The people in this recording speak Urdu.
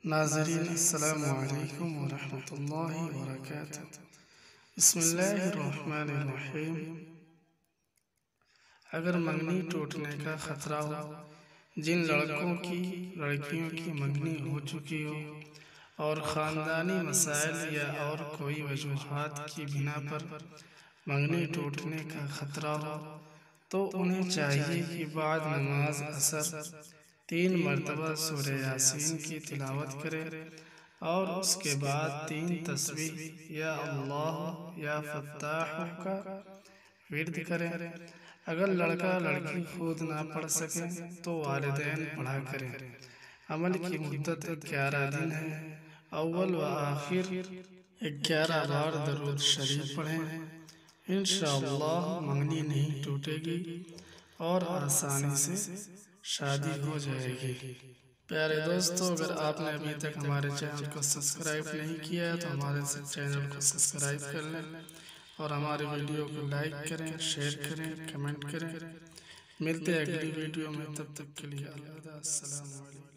ناظرین السلام علیکم ورحمۃ اللہ وبرکاتہ۔ بسم اللہ الرحمن الرحیم۔ اگر منگنی ٹوٹنے کا خطرہ ہو، جن لڑکیوں کی منگنی ہو چکی ہو اور خاندانی مسائل یا اور کوئی وجوہات کی بنا پر منگنی ٹوٹنے کا خطرہ ہو تو انہیں چاہیے کہ بعد نماز عصر 3 مرتبہ سورہ یاسین کی تلاوت کرے اور اس کے بعد 3 تسبیح یا اللہ یا فتاح کا ورد کرے۔ اگر لڑکا لڑکی خود نہ پڑھ سکے تو والدین پڑھا کریں۔ عمل کی مدت 11 دن ہے۔ اول و آخر 11 بار درود شریف پڑھیں۔ انشاءاللہ منگنی نہیں ٹوٹے گی اور آسانی سے شادی ہو جائے گی۔ پیارے دوستو، اگر آپ نے ابھی تک ہمارے چینل کو سبسکرائب نہیں کیا ہے تو ہمارے چینل کو سبسکرائب کر لیں اور ہمارے ویڈیو کو لائک کریں، شیئر کریں، کمنٹ کریں۔ ملتے ہیں اگلی ویڈیو میں، تب تک کے لیے الوداع، السلام علیکم۔